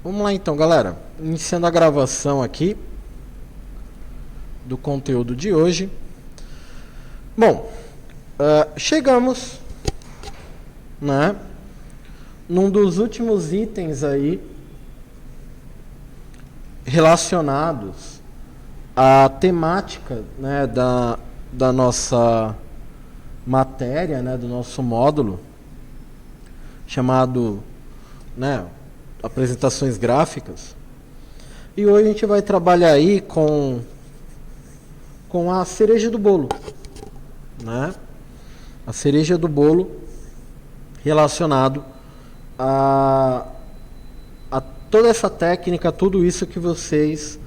Vamos lá então, galera. Iniciando a gravação aqui do conteúdo de hoje. Bom, chegamos, né, num dos últimos itens aí relacionados à temática, né, da nossa matéria, né, do nosso módulo, chamado, né, apresentações gráficas. E hoje a gente vai trabalhar aí com a cereja do bolo, né? A cereja do bolo relacionado a toda essa técnica, tudo isso que vocês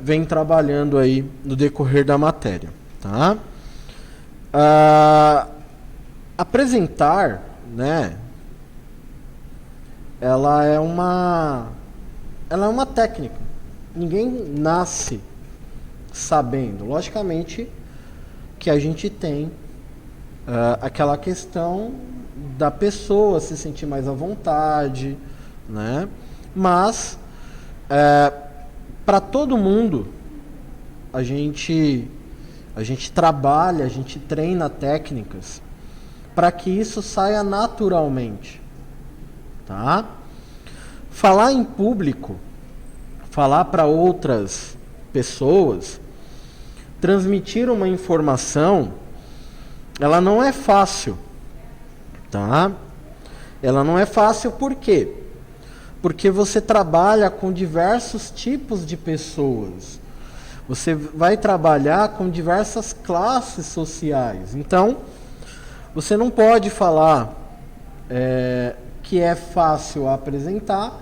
vêm trabalhando aí no decorrer da matéria, tá? Apresentar, né? Ela é uma técnica. Ninguém nasce sabendo. Logicamente que a gente tem aquela questão da pessoa se sentir mais à vontade, né? Mas para todo mundo a gente trabalha, a gente treina técnicas para que isso saia naturalmente, tá? Falar em público, falar para outras pessoas, transmitir uma informação, ela não é fácil, tá? Ela não é fácil por quê? Porque você trabalha com diversos tipos de pessoas. Você vai trabalhar com diversas classes sociais. Então, você não pode falar que é fácil apresentar,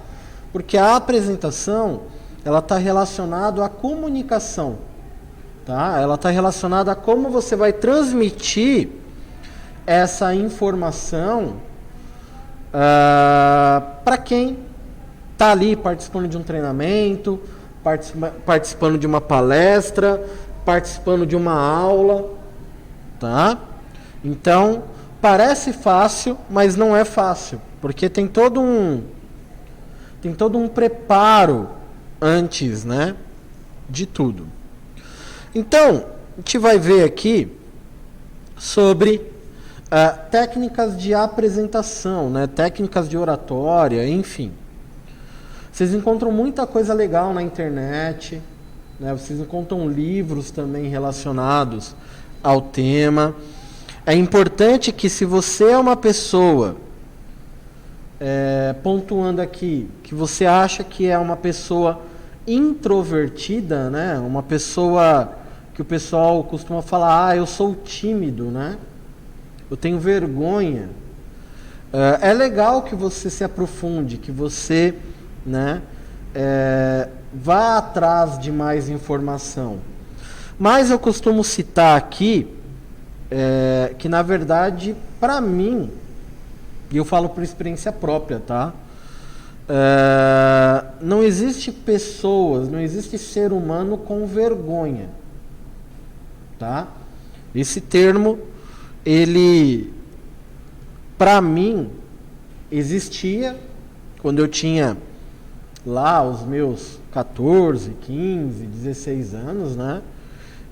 porque a apresentação ela está relacionada à comunicação, tá? Ela está relacionada a como você vai transmitir essa informação para quem está ali participando de um treinamento, participando de uma palestra, participando de uma aula, tá? Então, parece fácil, mas não é fácil, porque tem todo um preparo antes, né, de tudo. Então, a gente vai ver aqui sobre técnicas de apresentação, né, técnicas de oratória, enfim. Vocês encontram muita coisa legal na internet, né, vocês encontram livros também relacionados ao tema. É importante que, se você é uma pessoa, pontuando aqui, que você acha que é uma pessoa introvertida, né? Uma pessoa que o pessoal costuma falar, eu sou tímido, né? Eu tenho vergonha. É legal que você se aprofunde, que você, né, vá atrás de mais informação. Mas eu costumo citar aqui que, na verdade, para mim, e eu falo por experiência própria, tá? Não existe pessoas, não existe ser humano com vergonha, tá? Esse termo, ele, para mim, existia quando eu tinha lá os meus 14, 15, 16 anos, né?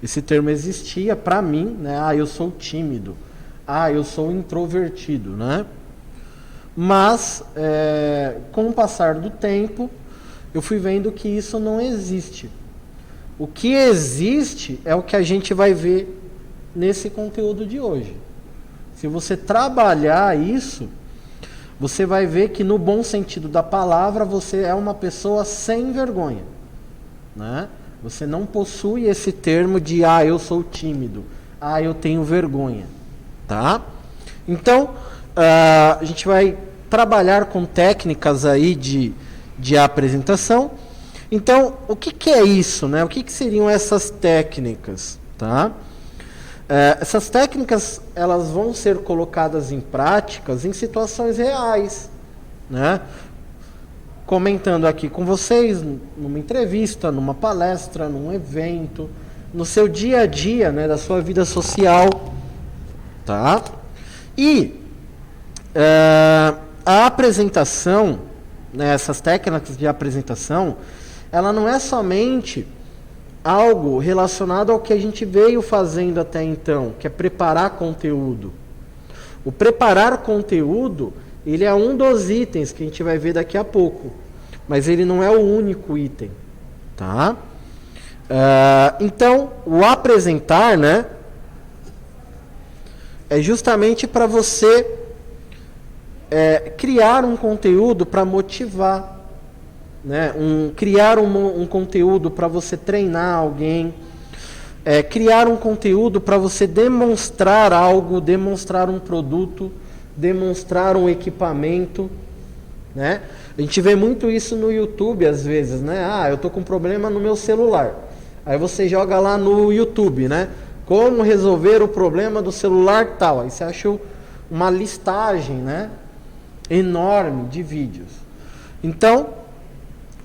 Esse termo existia para mim, né? Eu sou tímido, eu sou introvertido, né? Mas, com o passar do tempo, eu fui vendo que isso não existe. O que existe é o que a gente vai ver nesse conteúdo de hoje. Se você trabalhar isso, você vai ver que, no bom sentido da palavra, você é uma pessoa sem vergonha, né? Você não possui esse termo de, eu sou tímido, eu tenho vergonha, tá? Então, a gente vai trabalhar com técnicas aí de apresentação. Então, o que é isso, né? O que seriam essas técnicas, tá? Essas técnicas, elas vão ser colocadas em práticas em situações reais, né? Comentando aqui com vocês, numa entrevista, numa palestra, num evento, no seu dia a dia, né, da sua vida social, tá? E a apresentação, né, essas técnicas de apresentação, ela não é somente algo relacionado ao que a gente veio fazendo até então, que é preparar conteúdo. O preparar conteúdo, ele é um dos itens que a gente vai ver daqui a pouco, mas ele não é o único item, tá? Então, o apresentar, né, é justamente para você criar um conteúdo para motivar, né? Criar um conteúdo para você treinar alguém, criar um conteúdo para você demonstrar algo, demonstrar um produto, demonstrar um equipamento, né? A gente vê muito isso no YouTube às vezes, né? Eu tô com um problema no meu celular. Aí você joga lá no YouTube, né? Como resolver o problema do celular tal. Aí você acha uma listagem, né, enorme de vídeos. Então,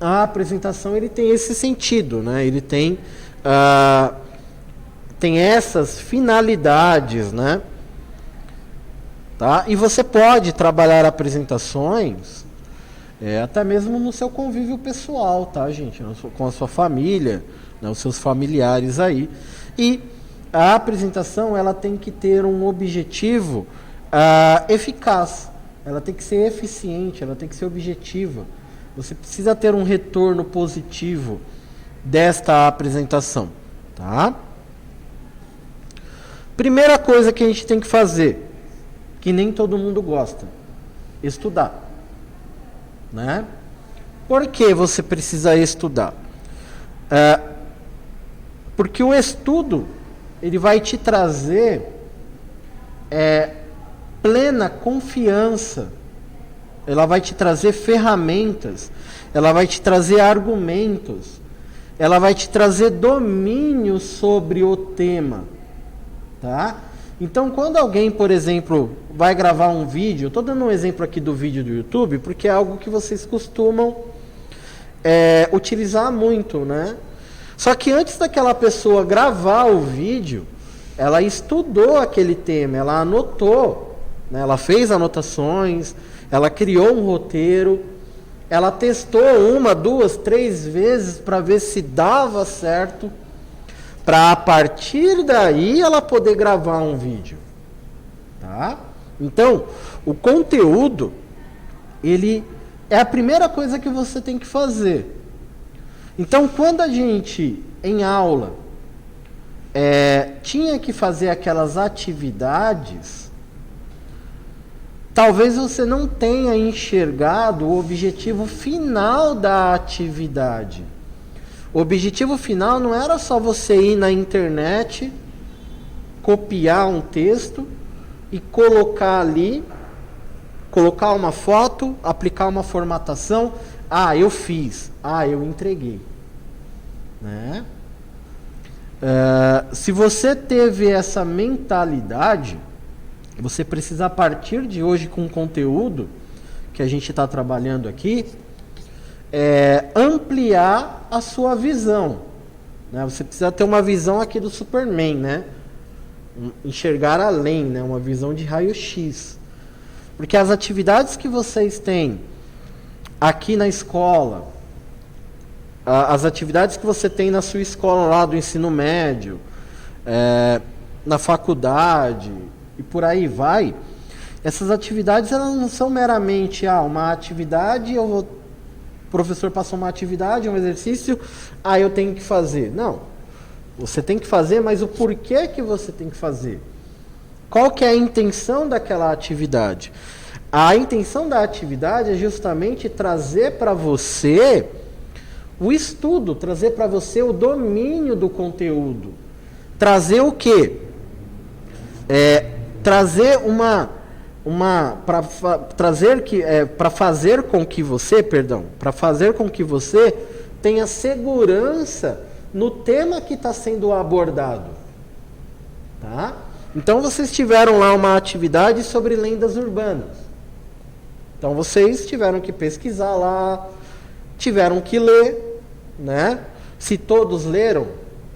a apresentação ele tem esse sentido, né? Ele tem essas finalidades, né? Tá? E você pode trabalhar apresentações até mesmo no seu convívio pessoal, tá, gente? Com a sua família, né, os seus familiares aí. E a apresentação ela tem que ter um objetivo eficaz. Ela tem que ser eficiente, ela tem que ser objetiva. Você precisa ter um retorno positivo desta apresentação, tá? Primeira coisa que a gente tem que fazer, que nem todo mundo gosta, estudar, né? Por que você precisa estudar? Porque o estudo ele vai te trazer plena confiança, ela vai te trazer ferramentas, ela vai te trazer argumentos, ela vai te trazer domínio sobre o tema, tá? Então, quando alguém, por exemplo, vai gravar um vídeo, estou dando um exemplo aqui do vídeo do YouTube, porque é algo que vocês costumam utilizar muito, né? Só que antes daquela pessoa gravar o vídeo, ela estudou aquele tema, ela anotou, né? Ela fez anotações, ela criou um roteiro, ela testou 1, 2, 3 vezes para ver se dava certo, para a partir daí ela poder gravar um vídeo, tá? Então, o conteúdo, ele é a primeira coisa que você tem que fazer. Então, quando a gente, em aula, tinha que fazer aquelas atividades, talvez você não tenha enxergado o objetivo final da atividade. O objetivo final não era só você ir na internet, copiar um texto e colocar ali, colocar uma foto, aplicar uma formatação. Eu fiz. Eu entreguei. Né? Se você teve essa mentalidade, você precisa, a partir de hoje, com o conteúdo que a gente está trabalhando aqui, ampliar a sua visão, né? Você precisa ter uma visão aqui do Superman, né? Enxergar além, né? Uma visão de raio-x, porque as atividades que vocês têm aqui na escola, as atividades que você tem na sua escola lá do ensino médio, na faculdade e por aí vai, essas atividades elas não são meramente uma atividade, o professor passou uma atividade, um exercício, eu tenho que fazer. Não, você tem que fazer, mas o porquê que você tem que fazer? Qual que é a intenção daquela atividade? A intenção da atividade é justamente trazer para você o estudo, trazer para você o domínio do conteúdo. Trazer o quê? Trazer para fazer com que você tenha segurança no tema que está sendo abordado, tá? Então vocês tiveram lá uma atividade sobre lendas urbanas. Então vocês tiveram que pesquisar lá, tiveram que ler, né? Se todos leram,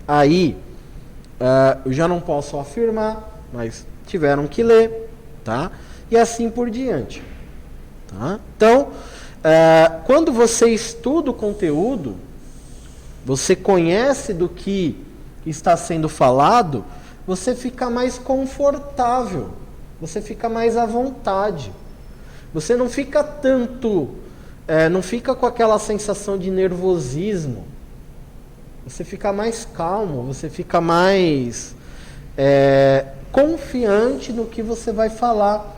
aí eu já não posso afirmar, mas tiveram que ler, tá? E assim por diante, tá? Então, quando você estuda o conteúdo, você conhece do que está sendo falado, você fica mais confortável, você fica mais à vontade. Você não fica não fica com aquela sensação de nervosismo. Você fica mais calmo, você fica mais confiante no que você vai falar,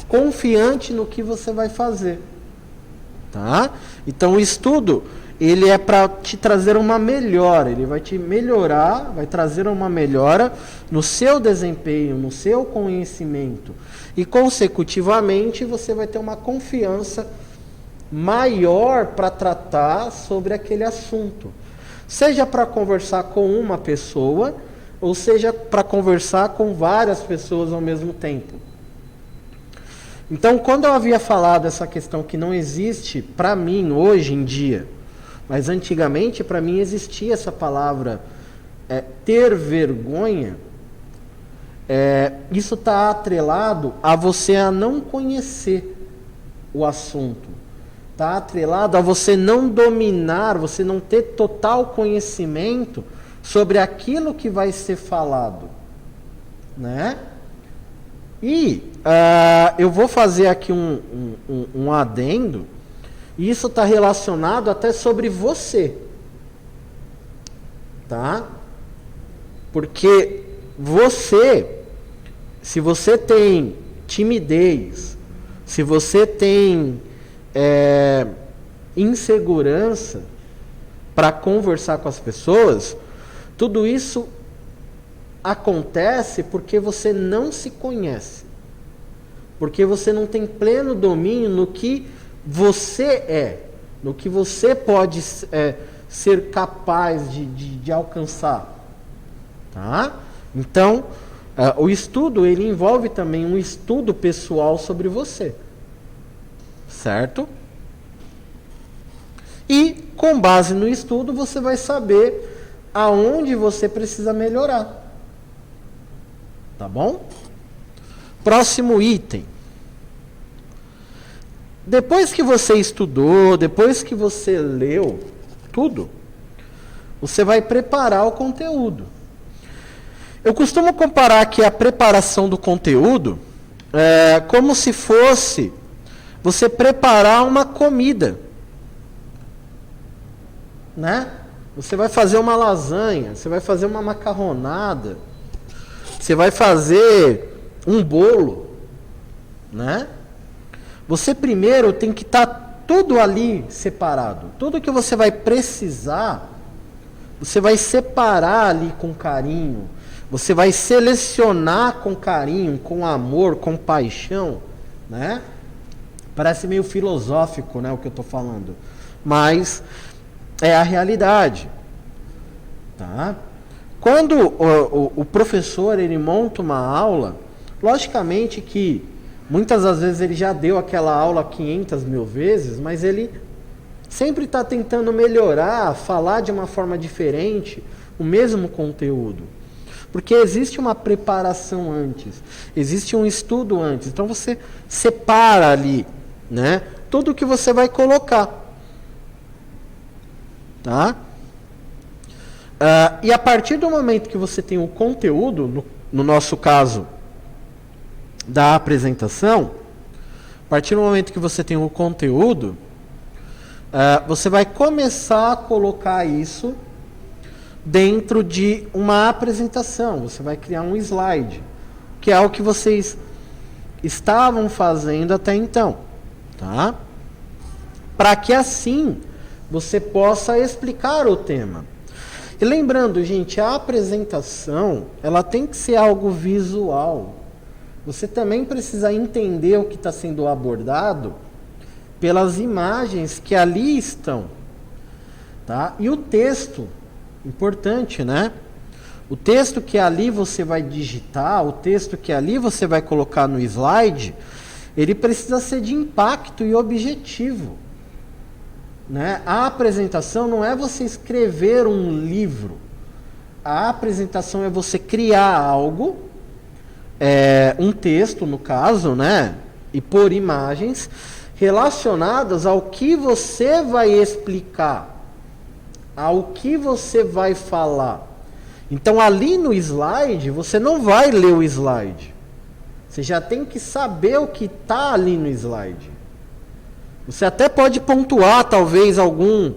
confiante no que você vai fazer. Tá? Então o estudo, ele é para te trazer uma melhora, ele vai te melhorar, vai trazer uma melhora no seu desempenho, no seu conhecimento. E consecutivamente você vai ter uma confiança maior para tratar sobre aquele assunto. Seja para conversar com uma pessoa, ou seja para conversar com várias pessoas ao mesmo tempo. Então, quando eu havia falado essa questão que não existe para mim hoje em dia, mas antigamente para mim existia essa palavra ter vergonha, isso está atrelado a você a não conhecer o assunto. Está atrelado a você não dominar, você não ter total conhecimento sobre aquilo que vai ser falado, né? E eu vou fazer aqui um adendo, e isso está relacionado até sobre você, tá? Porque se você tem timidez, se você tem insegurança para conversar com as pessoas, tudo isso acontece porque você não se conhece, porque você não tem pleno domínio no que você no que você pode ser capaz de alcançar, tá? Então, o estudo, ele envolve também um estudo pessoal sobre você, certo? E, com base no estudo, você vai saber aonde você precisa melhorar. Tá bom? Próximo item. Depois que você estudou, depois que você leu tudo, você vai preparar o conteúdo. Eu costumo comparar aqui a preparação do conteúdo como se fosse você preparar uma comida, né? Você vai fazer uma lasanha, você vai fazer uma macarronada, você vai fazer um bolo, né? Você primeiro tem que estar tudo ali separado. Tudo que você vai precisar, você vai separar ali com carinho. Você vai selecionar com carinho, com amor, com paixão, né? Parece meio filosófico, né, o que eu estou falando. Mas é a realidade, tá? Quando o professor ele monta uma aula, logicamente que muitas das vezes ele já deu aquela aula 500.000 vezes, mas ele sempre está tentando melhorar, falar de uma forma diferente o mesmo conteúdo. Porque existe uma preparação antes, existe um estudo antes. Então você separa ali, né, tudo que você vai colocar. Tá? E a partir do momento que você tem o conteúdo, no nosso caso da apresentação, a partir do momento que você tem o conteúdo, você vai começar a colocar isso dentro de uma apresentação. Você vai criar um slide, que é o que vocês estavam fazendo até então, tá? Para que assim você possa explicar o tema. E lembrando, gente, a apresentação, ela tem que ser algo visual. Você também precisa entender o que está sendo abordado pelas imagens que ali estão, tá? E o texto, importante, né? O texto que ali você vai digitar, o texto que ali você vai colocar no slide, ele precisa ser de impacto e objetivo, né? A apresentação não é você escrever um livro. A apresentação é você criar algo, um texto no caso, né? E por imagens, relacionadas ao que você vai explicar, ao que você vai falar. Então, ali no slide, você não vai ler o slide. Você já tem que saber o que está ali no slide. Você até pode pontuar, talvez, algum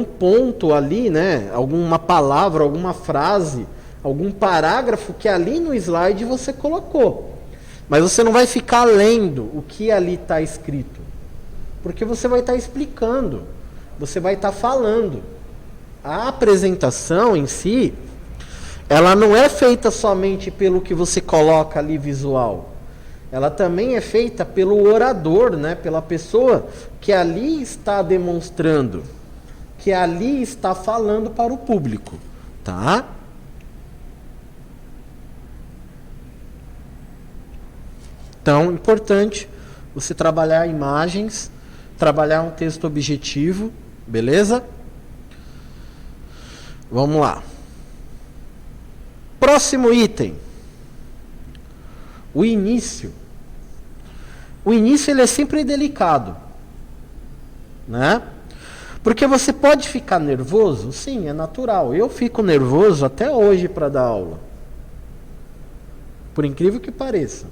ponto ali, né? Alguma palavra, alguma frase, algum parágrafo que ali no slide você colocou. Mas você não vai ficar lendo o que ali está escrito. Porque você vai estar explicando. Você vai estar falando. A apresentação em si, ela não é feita somente pelo que você coloca ali visual. Ela também é feita pelo orador, né? Pela pessoa que ali está demonstrando, que ali está falando para o público, tá? Então, importante você trabalhar imagens, trabalhar um texto objetivo, beleza? Vamos lá. Próximo item. O início. O início ele é sempre delicado, né? Porque você pode ficar nervoso, sim, é natural. Eu fico nervoso até hoje para dar aula. Por incrível que pareça.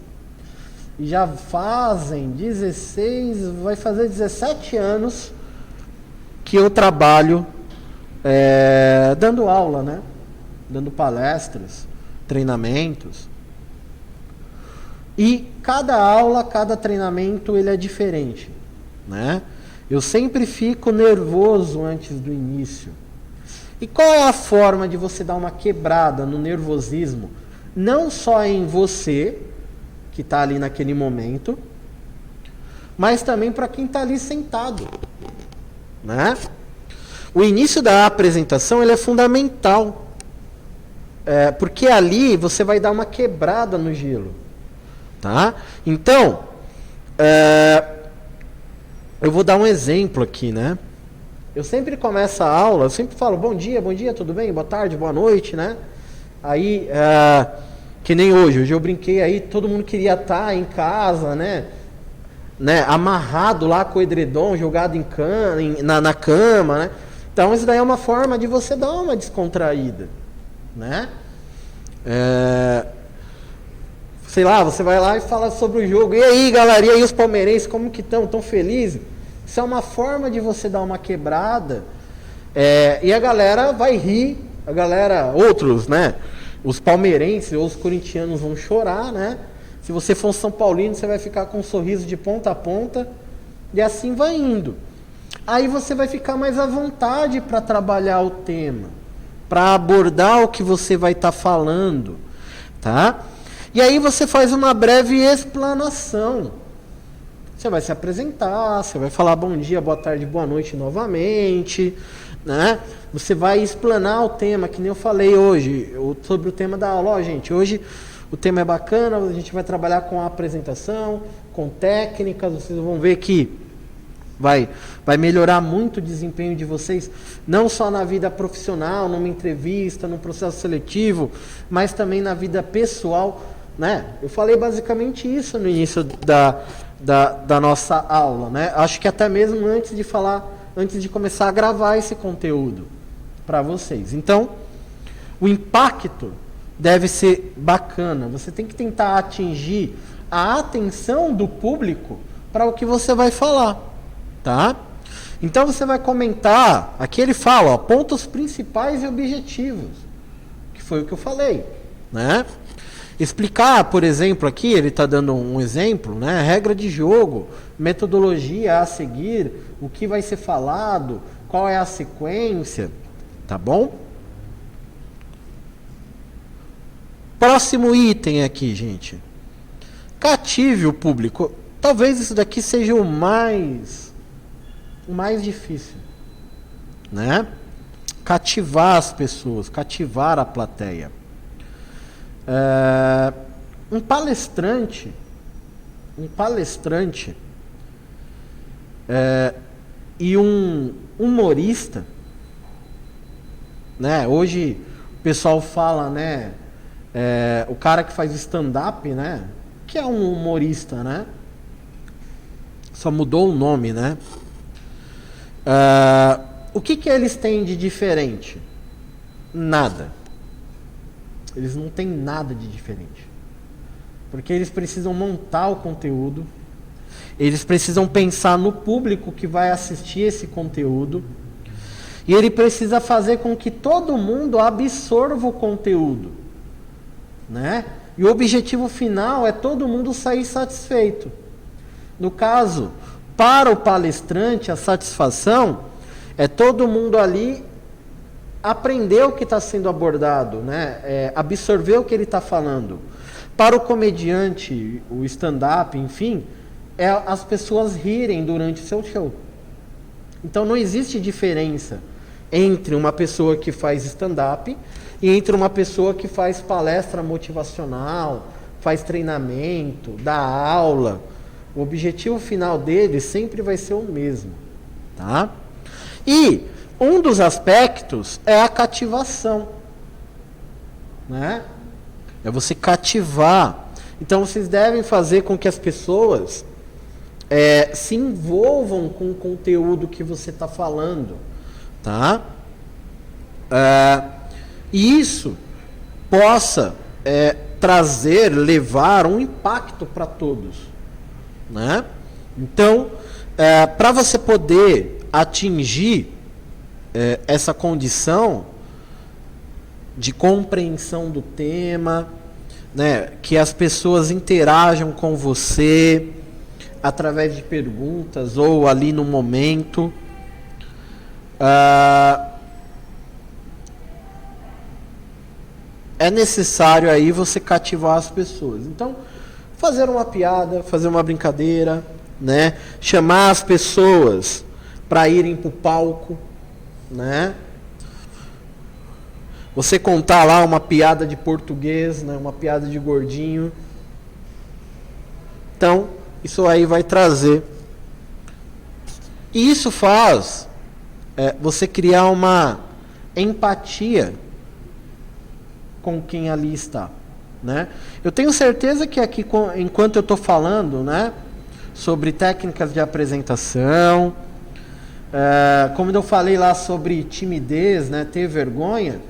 E já fazem 16, vai fazer 17 anos que eu trabalho dando aula, né? Dando palestras, treinamentos. E cada aula, cada treinamento, ele é diferente, né? Eu sempre fico nervoso antes do início. E qual é a forma de você dar uma quebrada no nervosismo? Não só em você, que está ali naquele momento, mas também para quem está ali sentado, né? O início da apresentação ele é fundamental, porque ali você vai dar uma quebrada no gelo, tá? Então, eu vou dar um exemplo aqui, né? Eu sempre começo a aula, eu sempre falo bom dia, tudo bem? Boa tarde, boa noite, né? Aí, que nem hoje eu brinquei aí, todo mundo queria estar em casa, né? Amarrado lá com o edredom, jogado na cama, né? Então isso daí é uma forma de você dar uma descontraída, né? Sei lá, você vai lá e fala sobre o jogo. E aí, galera, e aí os palmeirenses, como que estão? Tão felizes? Isso é uma forma de você dar uma quebrada. E a galera vai rir, outros, né? Os palmeirenses ou os corintianos vão chorar, né? Se você for um São Paulino, você vai ficar com um sorriso de ponta a ponta. E assim vai indo. Aí você vai ficar mais à vontade para trabalhar o tema, para abordar o que você vai estar falando, tá? E aí você faz uma breve explanação. Você vai se apresentar, você vai falar bom dia, boa tarde, boa noite novamente, né? Você vai explanar o tema, que nem eu falei hoje, sobre o tema da aula. Ó, gente, hoje o tema é bacana, a gente vai trabalhar com a apresentação, com técnicas, vocês vão ver que vai melhorar muito o desempenho de vocês, não só na vida profissional, numa entrevista, num processo seletivo, mas também na vida pessoal, né? Eu falei basicamente isso no início da nossa aula, né? Acho que até mesmo antes de começar a gravar esse conteúdo para vocês. Então, o impacto deve ser bacana. Você tem que tentar atingir a atenção do público para o que você vai falar, tá? Então você vai comentar, aqui ele fala, ó, pontos principais e objetivos, que foi o que eu falei, né? Explicar, por exemplo, aqui ele está dando um exemplo, né? Regra de jogo, metodologia a seguir, o que vai ser falado, qual é a sequência, tá bom? Próximo item aqui, gente. Cative o público. Talvez isso daqui seja o mais difícil, né? Cativar as pessoas, cativar a plateia. Um palestrante e um humorista, né? Hoje o pessoal fala, né? O cara que faz stand-up, né? Que é um humorista, né? Só mudou o nome, né? O que eles têm de diferente? Nada. Eles não têm nada de diferente. Porque eles precisam montar o conteúdo, eles precisam pensar no público que vai assistir esse conteúdo, e ele precisa fazer com que todo mundo absorva o conteúdo, né? E o objetivo final é todo mundo sair satisfeito. No caso, para o palestrante, a satisfação é todo mundo ali aprender o que está sendo abordado, né? Absorver o que ele está falando. Para o comediante, o stand-up, enfim, as pessoas rirem durante o seu show. Então não existe diferença entre uma pessoa que faz stand-up e entre uma pessoa que faz palestra motivacional, faz treinamento, dá aula. O objetivo final dele sempre vai ser o mesmo, tá? E um dos aspectos é a cativação, né? É você cativar. Então vocês devem fazer com que as pessoas se envolvam com o conteúdo que você está falando, tá? E isso possa levar um impacto para todos, né? Então, para você poder atingir essa condição de compreensão do tema, né, que as pessoas interajam com você através de perguntas ou ali no momento, é necessário aí você cativar as pessoas. Então, fazer uma piada, fazer uma brincadeira, né, chamar as pessoas para irem para o palco, né? Você contar lá uma piada de português, né, uma piada de gordinho. Então, isso aí vai trazer. E isso faz você criar uma empatia com quem ali está, né? Eu tenho certeza que aqui, enquanto eu estou falando, né, sobre técnicas de apresentação, como eu falei lá sobre timidez, né, ter vergonha,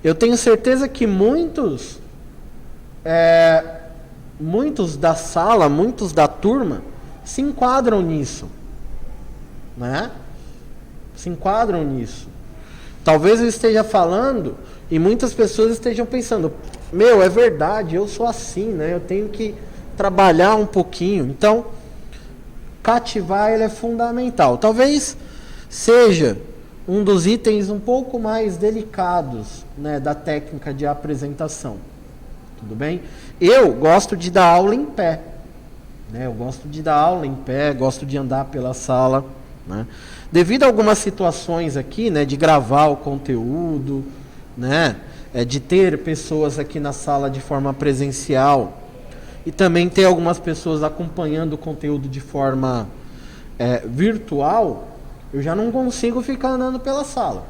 eu tenho certeza que muitos da sala, muitos da turma se enquadram nisso, né? Se enquadram nisso. Talvez eu esteja falando e muitas pessoas estejam pensando: meu, é verdade, eu sou assim, né? Eu tenho que trabalhar um pouquinho. Então, cativar ele é fundamental. Talvez seja um dos itens um pouco mais delicados, né, da técnica de apresentação. Tudo bem? Eu gosto de dar aula em pé, né? Eu gosto de dar aula em pé, gosto de andar pela sala, né? Devido a algumas situações aqui, né, de gravar o conteúdo, né, de ter pessoas aqui na sala de forma presencial e também ter algumas pessoas acompanhando o conteúdo de forma virtual, eu já não consigo ficar andando pela sala,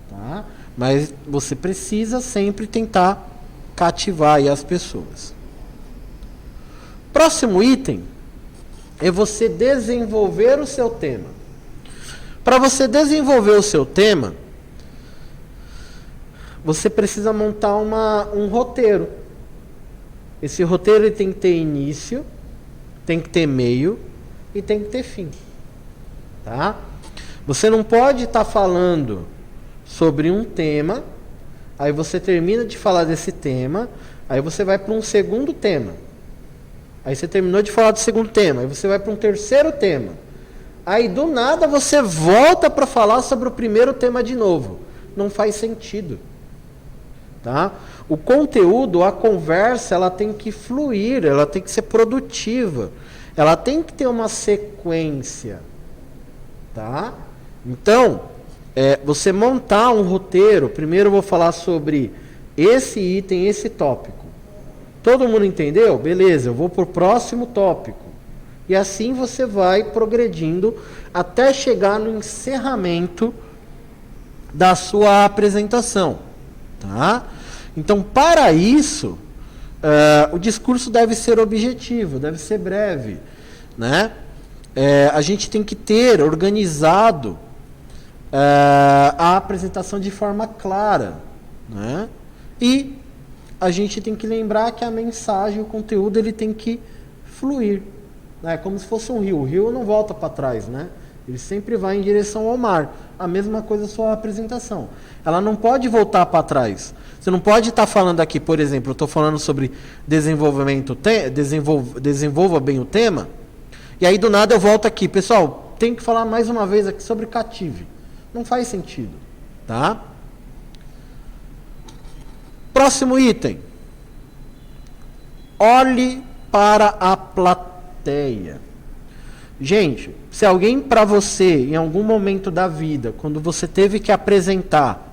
tá? Mas você precisa sempre tentar cativar aí as pessoas. Próximo item é você desenvolver o seu tema. Para você desenvolver o seu tema, você precisa montar um roteiro. Esse roteiro ele tem que ter início, tem que ter meio e tem que ter fim. Tá? Você não pode estar falando sobre um tema, aí você termina de falar desse tema, aí você vai para um segundo tema. Aí você terminou de falar do segundo tema, aí você vai para um terceiro tema. Aí do nada você volta para falar sobre o primeiro tema de novo. Não faz sentido. Tá? O conteúdo, a conversa, ela tem que fluir, ela tem que ser produtiva, ela tem que ter uma sequência. Tá? Então, você montar um roteiro, primeiro eu vou falar sobre esse item, esse tópico. Todo mundo entendeu? Beleza, eu vou para o próximo tópico. E assim você vai progredindo até chegar no encerramento da sua apresentação. Tá? Então, para isso, o discurso deve ser objetivo, deve ser breve, né? a gente tem que ter organizado a apresentação de forma clara, né? E a gente tem que lembrar que a mensagem, o conteúdo, ele tem que fluir, né? Como se fosse um rio. O rio não volta para trás, né? Ele sempre vai em direção ao mar. A mesma coisa a sua apresentação. Ela não pode voltar para trás. Você não pode estar falando aqui, por exemplo, eu estou falando sobre desenvolvimento, desenvolva bem o tema, e aí do nada eu volto aqui, pessoal, tenho que falar mais uma vez aqui sobre cative. Não faz sentido, tá? Próximo item. Olhe para a plateia. Gente, se alguém para você, em algum momento da vida, quando você teve que apresentar,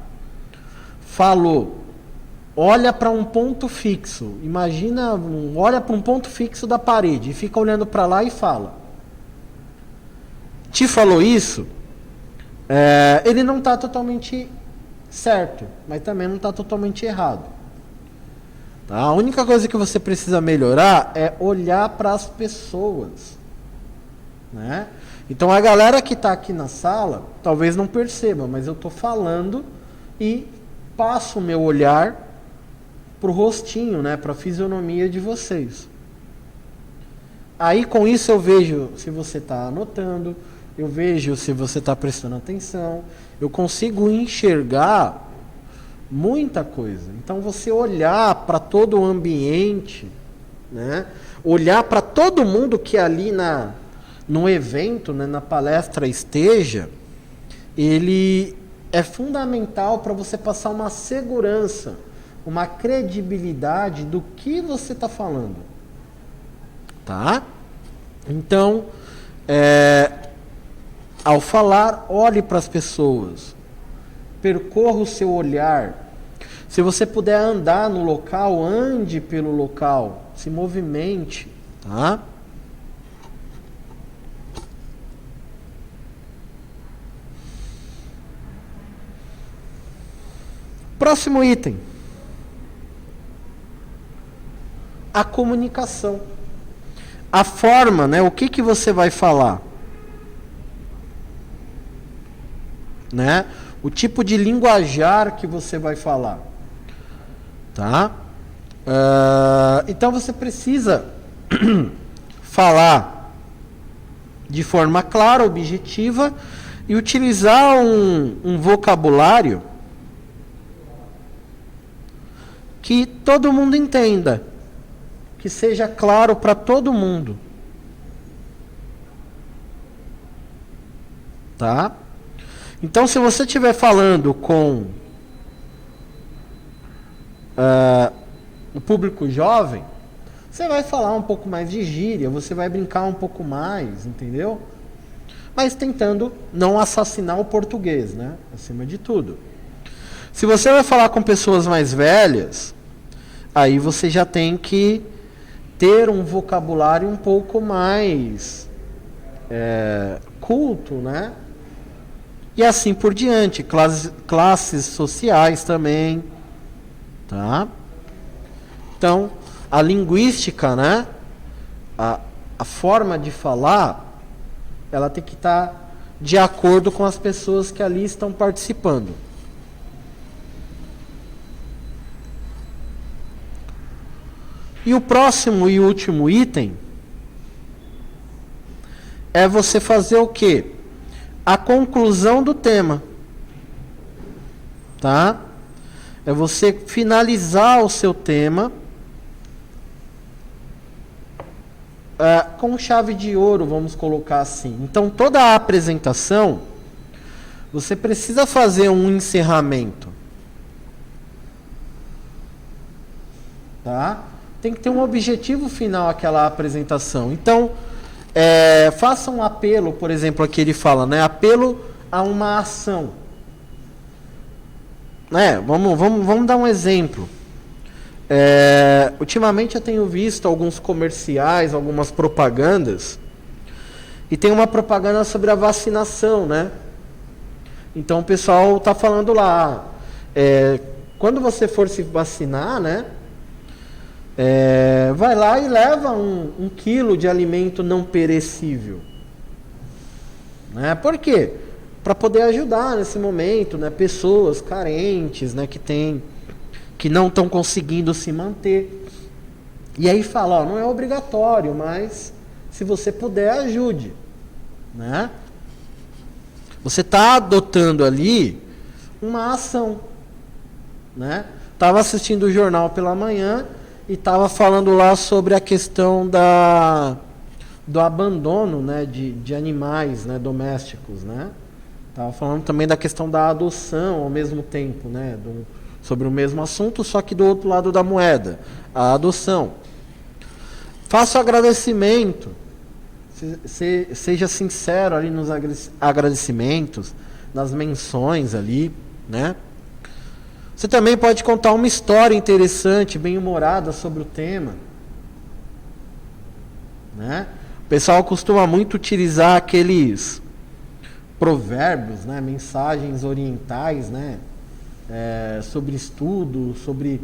falou, olha para um ponto fixo, imagina, olha para um ponto fixo da parede e fica olhando para lá e fala. Te falou isso, ele não está totalmente certo, mas também não está totalmente errado. Tá? A única coisa que você precisa melhorar é olhar para as pessoas. Né? Então a galera que está aqui na sala talvez não perceba, mas eu estou falando e passo o meu olhar para o rostinho, né, para a fisionomia de vocês. Aí com isso eu vejo se você está anotando, eu vejo se você está prestando atenção, eu consigo enxergar muita coisa. Então você olhar para todo o ambiente, né, olhar para todo mundo que ali no evento, né, na palestra esteja, ele é fundamental para você passar uma segurança, uma credibilidade do que você está falando. Tá? Então, ao falar, olhe para as pessoas, percorra o seu olhar. Se você puder andar no local, ande pelo local, se movimente. Tá? Próximo item. A comunicação. A forma, né? O que você vai falar? Né? O tipo de linguajar que você vai falar. Tá? Então você precisa falar de forma clara, objetiva e utilizar um vocabulário que todo mundo entenda, que seja claro para todo mundo. Tá? Então, se você estiver falando com o público jovem, você vai falar um pouco mais de gíria, você vai brincar um pouco mais, entendeu? Mas tentando não assassinar o português, né? Acima de tudo. Se você vai falar com pessoas mais velhas, aí você já tem que ter um vocabulário um pouco mais culto, né? E assim por diante, classes sociais também, tá? Então, a linguística, né? A forma de falar, ela tem que estar de acordo com as pessoas que ali estão participando. E o próximo e último item é você fazer o quê? A conclusão do tema. Tá? É você finalizar o seu tema com chave de ouro, vamos colocar assim. Então, toda a apresentação, você precisa fazer um encerramento. Tá? Tem que ter um objetivo final aquela apresentação. Então, faça um apelo, por exemplo, aqui ele fala, né? Apelo a uma ação. Vamos dar um exemplo. Ultimamente eu tenho visto alguns comerciais, algumas propagandas, e tem uma propaganda sobre a vacinação, né? Então o pessoal está falando lá, quando você for se vacinar, né? Vai lá e leva um quilo de alimento não perecível. né? Por quê? Para poder ajudar nesse momento, né, pessoas carentes, né, que não estão conseguindo se manter. E aí fala, ó, não é obrigatório, mas se você puder, ajude, né? Você está adotando ali uma ação, né? Estava assistindo o jornal pela manhã e estava falando lá sobre a questão do abandono, né, de animais, né, domésticos, né? Estava falando também da questão da adoção ao mesmo tempo, né, sobre o mesmo assunto, só que do outro lado da moeda, a adoção. Faça o agradecimento, seja sincero ali nos agradecimentos, nas menções ali, né? Você também pode contar uma história interessante, bem humorada sobre o tema, né? O pessoal costuma muito utilizar aqueles provérbios, né? Mensagens orientais, né? Sobre estudo, sobre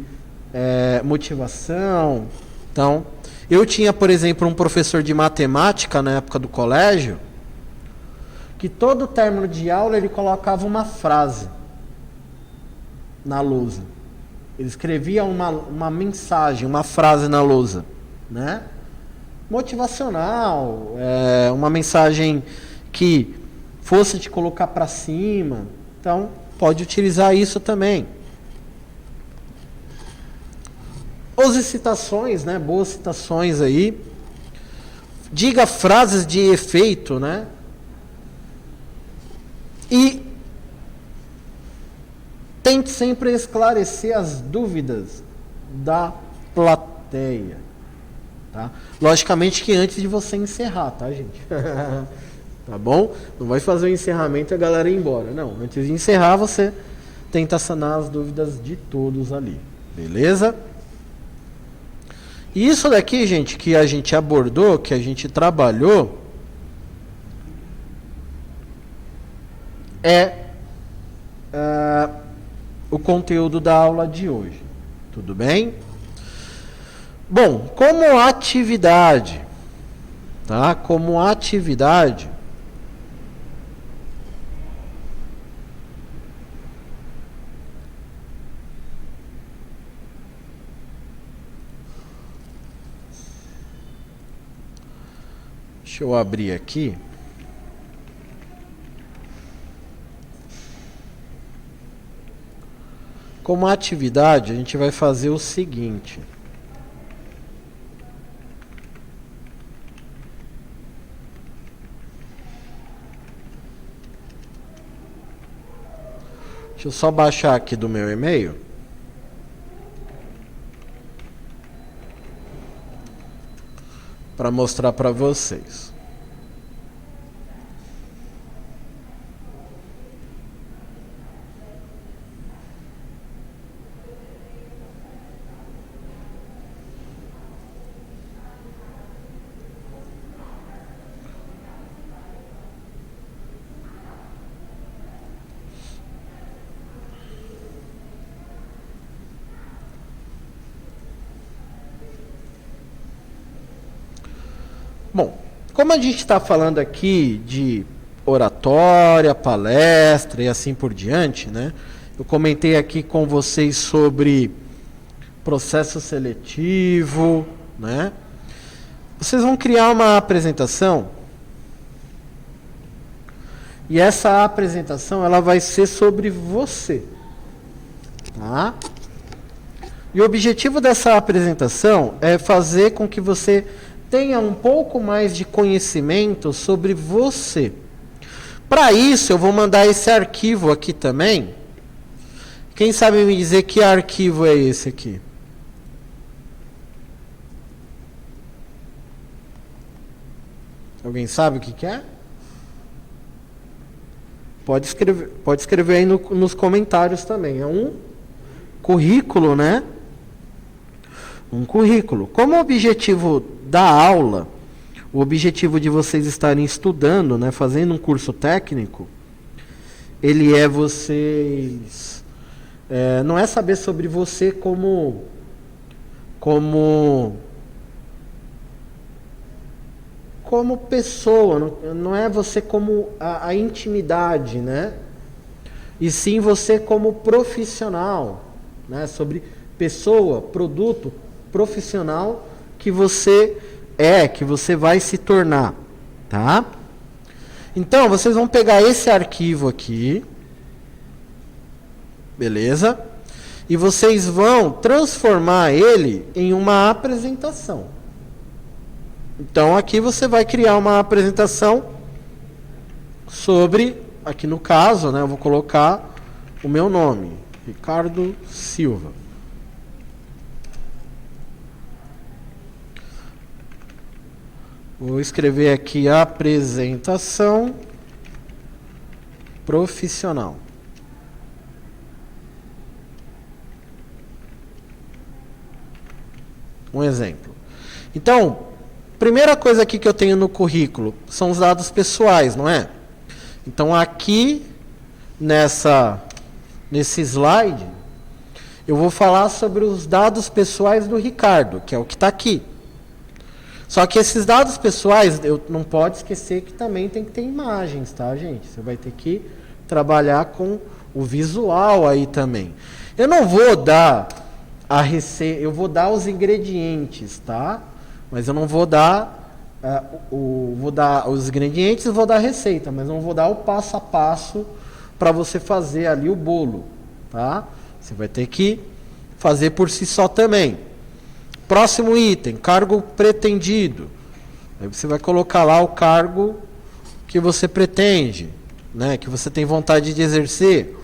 motivação. Então, eu tinha, por exemplo, um professor de matemática na época do colégio, que todo término de aula ele colocava uma frase na lousa. Ele escrevia uma mensagem, uma frase na lousa, né? Motivacional, uma mensagem que fosse te colocar para cima. Então, pode utilizar isso também. Use citações, né? Boas citações aí. Diga frases de efeito, né? E tente sempre esclarecer as dúvidas da plateia, tá? Logicamente que antes de você encerrar, tá, gente? Tá bom? Não vai fazer o encerramento e a galera ir embora. Não, antes de encerrar você tenta sanar as dúvidas de todos ali. Beleza? E isso daqui, gente, que a gente abordou, que a gente trabalhou, o conteúdo da aula de hoje. Tudo bem? Bom, como atividade, tá? Como atividade, deixa eu abrir aqui. Como atividade, a gente vai fazer o seguinte. Deixa eu só baixar aqui do meu e-mail. Para mostrar para vocês. Bom, como a gente está falando aqui de oratória, palestra e assim por diante, né? Eu comentei aqui com vocês sobre processo seletivo, né? Vocês vão criar uma apresentação e essa apresentação ela vai ser sobre você, tá? E o objetivo dessa apresentação é fazer com que você tenha um pouco mais de conhecimento sobre você. Para isso, eu vou mandar esse arquivo aqui também. Quem sabe me dizer que arquivo é esse aqui? Alguém sabe o que é? Pode escrever aí nos comentários também. É um currículo, né? Um currículo. Como objetivo da aula, o objetivo de vocês estarem estudando, né, fazendo um curso técnico, ele é vocês... não é saber sobre você como como pessoa, não é você como a intimidade, né? E sim você como profissional, né? Sobre pessoa, produto, profissional que você que você vai se tornar, tá? Então, vocês vão pegar esse arquivo aqui, beleza? E vocês vão transformar ele em uma apresentação. Então, aqui você vai criar uma apresentação sobre, aqui no caso, né, eu vou colocar o meu nome, Ricardo Silva. Vou escrever aqui apresentação profissional. Um exemplo. Então, primeira coisa aqui que eu tenho no currículo são os dados pessoais, não é? Então, aqui nesse slide, eu vou falar sobre os dados pessoais do Ricardo, que é o que está aqui. Só que esses dados pessoais, eu não pode esquecer que também tem que ter imagens, tá, gente? Você vai ter que trabalhar com o visual aí também. Eu não vou dar a receita, eu vou dar os ingredientes, tá? Mas eu não vou dar vou dar os ingredientes e vou dar a receita, mas não vou dar o passo a passo para você fazer ali o bolo, tá? Você vai ter que fazer por si só também. Próximo item, cargo pretendido. Aí você vai colocar lá o cargo que você pretende, né, que você tem vontade de exercer.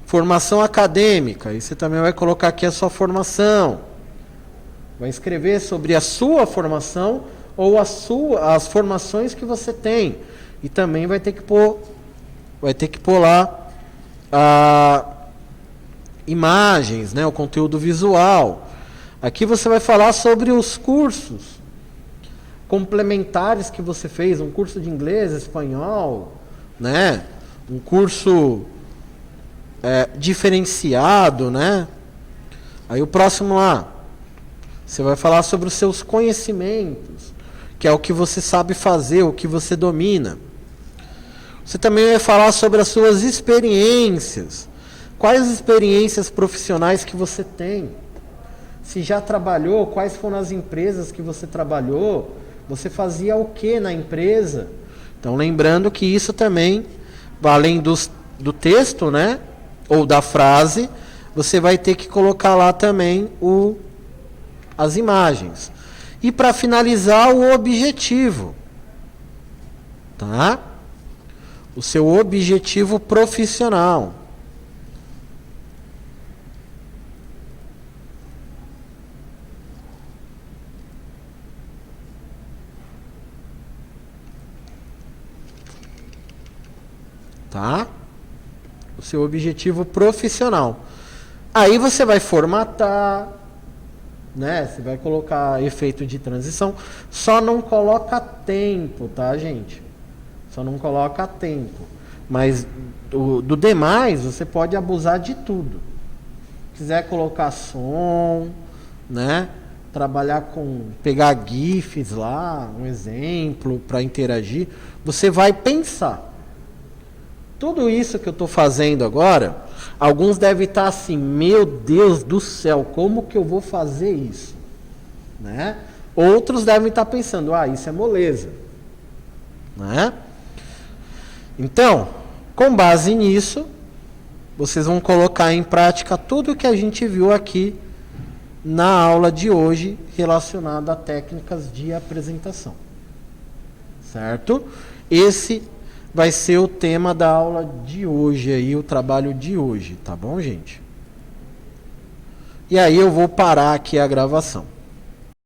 Formação acadêmica, aí você também vai colocar aqui a sua formação. Vai escrever sobre a sua formação ou as formações que você tem. E também vai ter que pôr lá imagens, né, o conteúdo visual. Aqui você vai falar sobre os cursos complementares que você fez, um curso de inglês, espanhol, né? Um curso diferenciado, né? Aí o próximo lá, você vai falar sobre os seus conhecimentos, que é o que você sabe fazer, o que você domina. Você também vai falar sobre as suas experiências. Quais experiências profissionais que você tem? Se já trabalhou, quais foram as empresas que você trabalhou? Você fazia o que na empresa? Então, lembrando que isso também, além do texto, né? Ou da frase, você vai ter que colocar lá também as imagens. E para finalizar, o objetivo. Tá? O seu objetivo profissional. Tá? O seu objetivo profissional. Aí você vai formatar, né? Você vai colocar efeito de transição. Só não coloca tempo, tá, gente? Só não coloca tempo. Mas do demais, você pode abusar de tudo. Se quiser colocar som, né? Trabalhar pegar GIFs lá, um exemplo para interagir. Você vai pensar. Tudo isso que eu estou fazendo agora, alguns devem estar assim, meu Deus do céu, como que eu vou fazer isso? Né? Outros devem estar pensando, isso é moleza. Né? Então, com base nisso, vocês vão colocar em prática tudo o que a gente viu aqui na aula de hoje, relacionado a técnicas de apresentação. Certo? Esse vai ser o tema da aula de hoje, aí, o trabalho de hoje, tá bom, gente? E aí eu vou parar aqui a gravação.